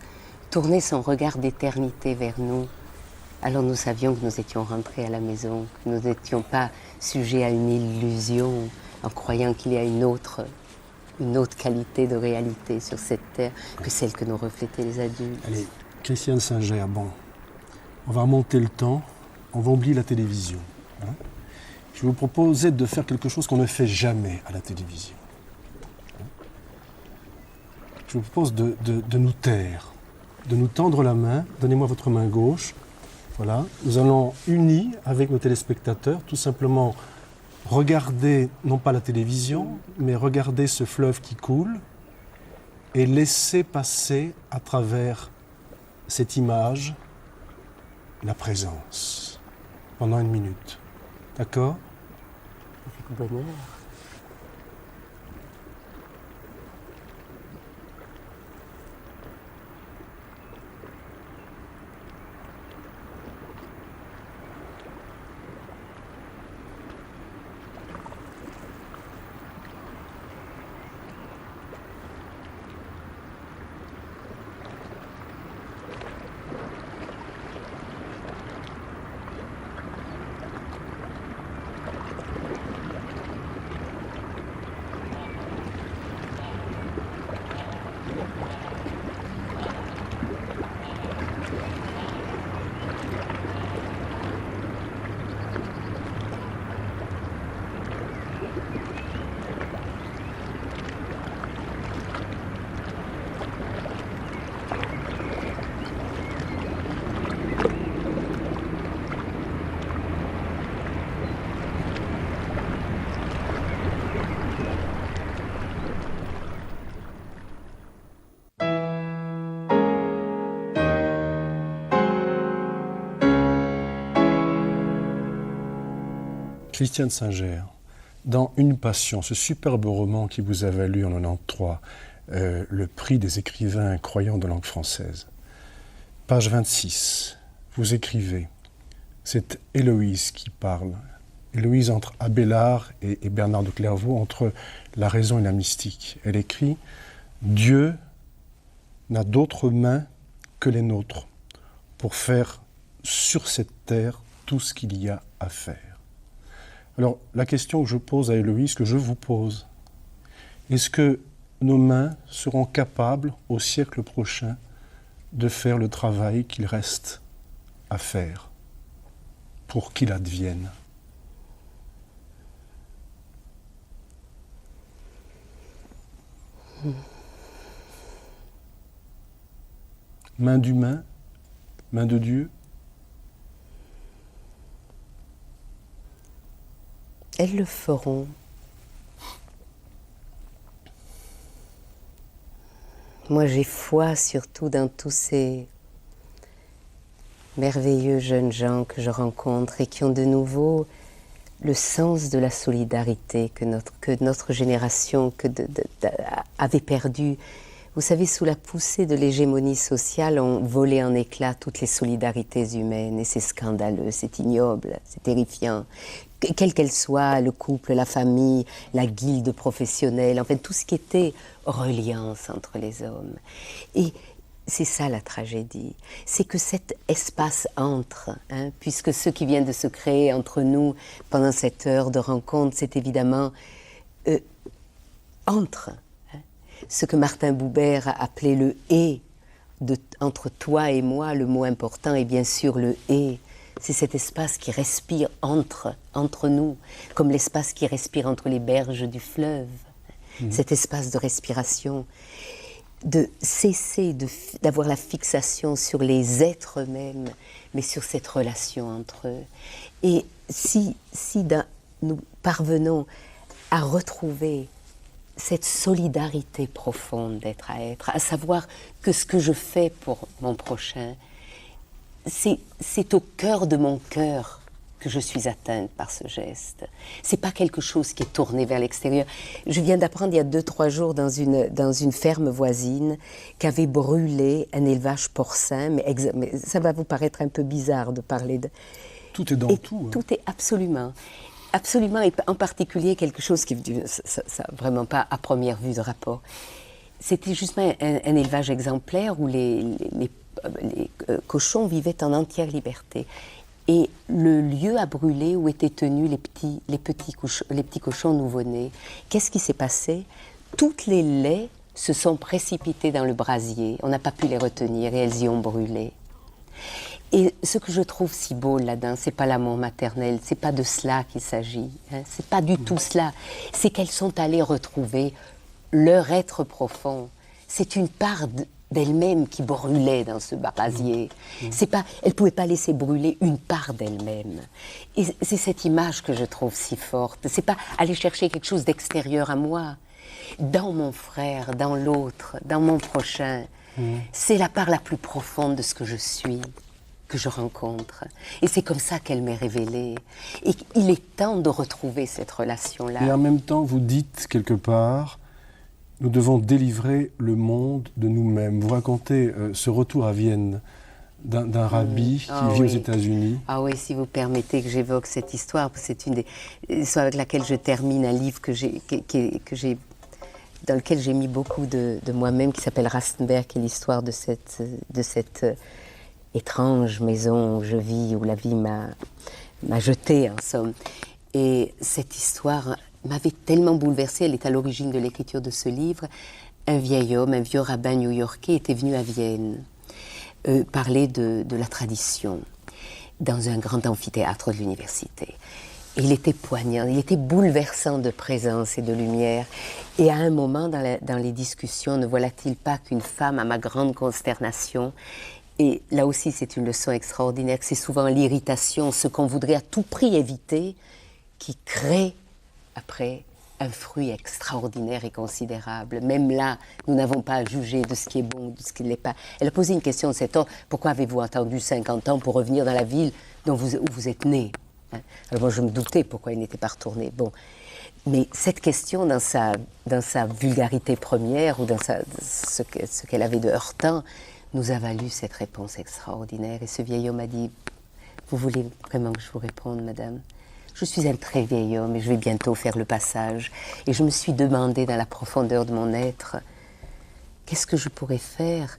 tournait son regard d'éternité vers nous, alors nous savions que nous étions rentrés à la maison, que nous n'étions pas sujets à une illusion en croyant qu'il y a une autre qualité de réalité sur cette terre que celle que nous reflétaient les adultes. Allez, Christiane Singer, bon, on va remonter le temps, on va oublier la télévision. Je vais vous proposer de faire quelque chose qu'on ne fait jamais à la télévision. Je vous propose de nous taire, de nous tendre la main. Donnez-moi votre main gauche. Voilà. Nous allons, unis avec nos téléspectateurs, tout simplement regarder, non pas la télévision, mais regarder ce fleuve qui coule et laisser passer à travers cette image la présence pendant 1 minute. D'accord? Avec bonheur. Christiane Singer, dans Une passion, ce superbe roman qui vous a valu en 93 le prix des écrivains croyants de langue française, page 26, vous écrivez, c'est Héloïse qui parle, Héloïse entre Abélard et Bernard de Clairvaux, entre la raison et la mystique. Elle écrit « Dieu n'a d'autres mains que les nôtres pour faire sur cette terre tout ce qu'il y a à faire. » Alors, la question que je pose à Héloïse, que je vous pose, est-ce que nos mains seront capables, au siècle prochain, de faire le travail qu'il reste à faire pour qu'il advienne? Main d'humain, main de Dieu. Elles le feront. Moi, j'ai foi surtout dans tous ces merveilleux jeunes gens que je rencontre et qui ont de nouveau le sens de la solidarité que notre génération avait perdu. Vous savez, sous la poussée de l'hégémonie sociale, ont volé en éclats toutes les solidarités humaines. Et c'est scandaleux, c'est ignoble, c'est terrifiant. Quelle qu'elle soit, le couple, la famille, la guilde professionnelle, en fait, tout ce qui était reliance entre les hommes. Et c'est ça la tragédie, c'est que cet espace entre, puisque ce qui vient de se créer entre nous pendant cette heure de rencontre, c'est évidemment entre. Ce que Martin Buber a appelé le « et » entre toi et moi, le mot important est bien sûr le « et ». C'est cet espace qui respire entre nous, comme l'espace qui respire entre les berges du fleuve. Cet espace de respiration, de cesser d'avoir la fixation sur les êtres eux-mêmes, mais sur cette relation entre eux. Et si nous parvenons à retrouver cette solidarité profonde d'être à être, à savoir que ce que je fais pour mon prochain, c'est au cœur de mon cœur que je suis atteinte par ce geste. C'est pas quelque chose qui est tourné vers l'extérieur. Je viens d'apprendre il y a 2-3 jours dans une ferme voisine qu'avait brûlé un élevage porcin, mais ça va vous paraître un peu bizarre de parler de... Tout est dans tout. Tout est absolument, et en particulier quelque chose qui, ça vraiment pas à première vue de rapport. C'était justement un élevage exemplaire où les cochons vivaient en entière liberté. Et le lieu a brûlé où étaient tenus les petits cochons nouveau-nés. Qu'est-ce qui s'est passé? Toutes les laits se sont précipités dans le brasier. On n'a pas pu les retenir et elles y ont brûlé. Et ce que je trouve si beau là-dedans, c'est pas l'amour maternel, c'est pas de cela qu'il s'agit. C'est pas du tout cela. C'est qu'elles sont allées retrouver leur être profond. C'est une part d'elle-même qui brûlait dans ce brasier. C'est pas, elle ne pouvait pas laisser brûler une part d'elle-même. Et c'est cette image que je trouve si forte. C'est pas aller chercher quelque chose d'extérieur à moi. Dans mon frère, dans l'autre, dans mon prochain. C'est la part la plus profonde de ce que je suis, que je rencontre. Et c'est comme ça qu'elle m'est révélée. Et il est temps de retrouver cette relation-là. Et en même temps, vous dites quelque part... Nous devons délivrer le monde de nous-mêmes. Vous racontez ce retour à Vienne d'un rabbi qui vit aux États-Unis. Ah oui, si vous permettez que j'évoque cette histoire, c'est une des histoires avec laquelle je termine un livre dans lequel j'ai mis beaucoup de moi-même, qui s'appelle Rastenberg, qui est l'histoire de cette étrange maison où je vis, où la vie m'a jetée, en somme. Et cette histoire m'avait tellement bouleversée, elle est à l'origine de l'écriture de ce livre. Un vieil homme, un vieux rabbin new-yorkais était venu à Vienne parler de la tradition dans un grand amphithéâtre de l'université. Et il était poignant, il était bouleversant de présence et de lumière. Et à un moment dans les discussions, ne voilà-t-il pas qu'une femme, à ma grande consternation, et là aussi c'est une leçon extraordinaire, que c'est souvent l'irritation, ce qu'on voudrait à tout prix éviter, qui crée après un fruit extraordinaire et considérable. Même là, nous n'avons pas à juger de ce qui est bon ou de ce qui ne l'est pas. Elle a posé une question de cet ordre. Pourquoi avez-vous attendu 50 ans pour revenir dans la ville où vous êtes né? hein. Alors moi, je me doutais pourquoi il n'était pas retourné. Bon. Mais cette question, dans sa vulgarité première, ou dans ce qu'elle avait de heurtant, nous a valu cette réponse extraordinaire. Et ce vieil homme a dit, « Vous voulez vraiment que je vous réponde, madame ? Je suis un très vieil homme et je vais bientôt faire le passage. Et je me suis demandé dans la profondeur de mon être, qu'est-ce que je pourrais faire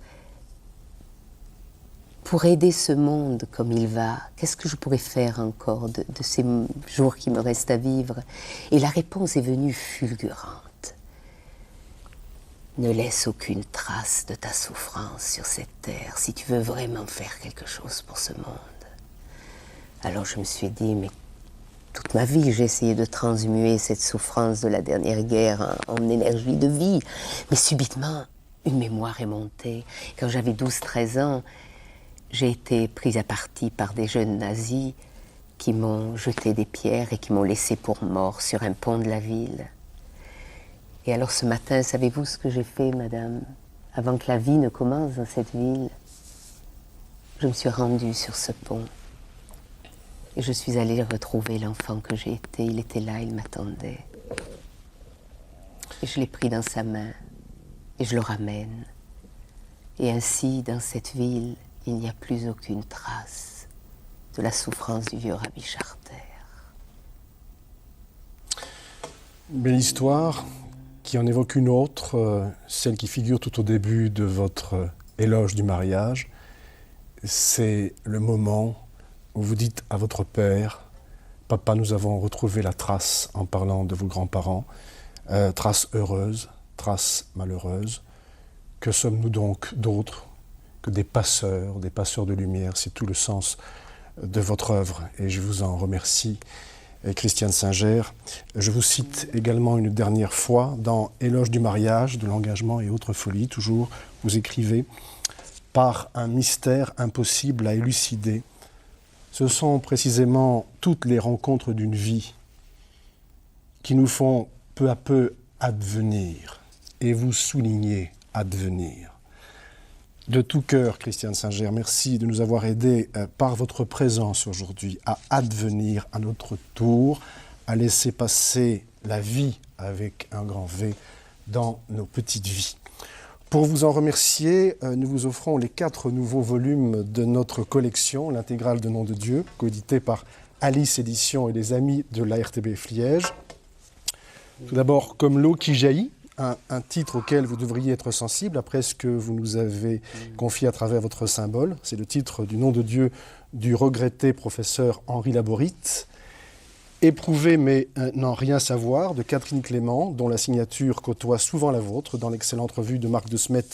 pour aider ce monde comme il va? Qu'est-ce que je pourrais faire encore de ces jours qui me restent à vivre? » Et la réponse est venue fulgurante. Ne laisse aucune trace de ta souffrance sur cette terre si tu veux vraiment faire quelque chose pour ce monde. Alors je me suis dit, mais toute ma vie, j'ai essayé de transmuer cette souffrance de la dernière guerre en énergie de vie. Mais subitement, une mémoire est montée. Quand j'avais 12-13 ans, j'ai été prise à partie par des jeunes nazis qui m'ont jeté des pierres et qui m'ont laissé pour mort sur un pont de la ville. Et alors ce matin, savez-vous ce que j'ai fait, madame? Avant que la vie ne commence dans cette ville, je me suis rendue sur ce pont. Et je suis allée retrouver l'enfant que j'ai été. Il était là, il m'attendait. Et je l'ai pris dans sa main et je le ramène. Et ainsi, dans cette ville, il n'y a plus aucune trace de la souffrance du vieux Rabbi Charter. Belle histoire qui en évoque une autre, celle qui figure tout au début de votre éloge du mariage. C'est le moment où vous dites à votre père, « Papa, nous avons retrouvé la trace en parlant de vos grands-parents, trace heureuse, trace malheureuse. Que sommes-nous donc d'autres que des passeurs de lumière? » C'est tout le sens de votre œuvre et je vous en remercie, Christiane Singer. Je vous cite également une dernière fois dans Éloge du mariage, de l'engagement et autres folies. Toujours, vous écrivez « Par un mystère impossible à élucider, ce sont précisément toutes les rencontres d'une vie qui nous font peu à peu advenir. » Et vous soulignez advenir. De tout cœur, Christiane Singer, merci de nous avoir aidés par votre présence aujourd'hui à advenir à notre tour, à laisser passer la vie avec un grand V dans nos petites vies. Pour vous en remercier, nous vous offrons les 4 nouveaux volumes de notre collection, l'intégrale de Nom de Dieu, coédité par Alice Éditions et les amis de la RTBF Liège. Tout d'abord, Comme l'eau qui jaillit, un titre auquel vous devriez être sensible après ce que vous nous avez confié à travers votre symbole. C'est le titre du Nom de Dieu du regretté professeur Henri Laborit. Éprouver mais n'en rien savoir de Catherine Clément, dont la signature côtoie souvent la vôtre dans l'excellente revue de Marc de Smet,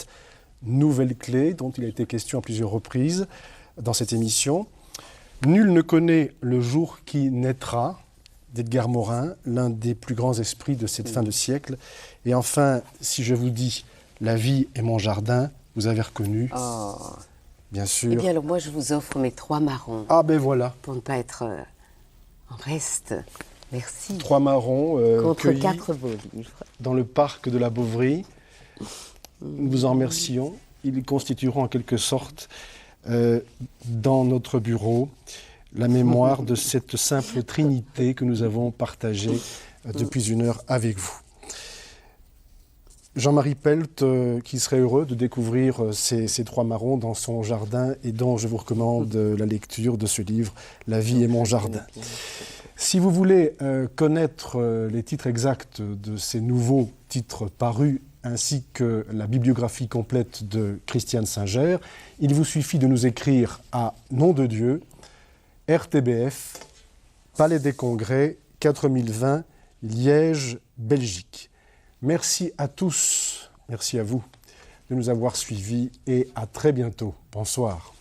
Nouvelle Clé, dont il a été question à plusieurs reprises dans cette émission. Nul ne connaît le jour qui naîtra, d'Edgar Morin, l'un des plus grands esprits de cette fin de siècle. Et enfin, si je vous dis « La vie est mon jardin », vous avez reconnu, bien sûr. Eh bien alors moi je vous offre mes 3 marrons. Ah ben voilà. Pour ne pas être en reste. Merci. 3 marrons contre 4 beaux livres. Dans le parc de la Bovry. Nous vous en remercions. Ils constitueront en quelque sorte dans notre bureau la mémoire de cette simple trinité que nous avons partagée depuis 1 heure avec vous. Jean-Marie Pelt, qui serait heureux de découvrir ces 3 marrons dans son jardin et dont je vous recommande la lecture de ce livre, La vie est mon jardin. Si vous voulez connaître les titres exacts de ces nouveaux titres parus, ainsi que la bibliographie complète de Christiane Singer, il vous suffit de nous écrire à Nom de Dieu, RTBF, Palais des Congrès, 4020, Liège, Belgique. Merci à tous, merci à vous de nous avoir suivis et à très bientôt. Bonsoir.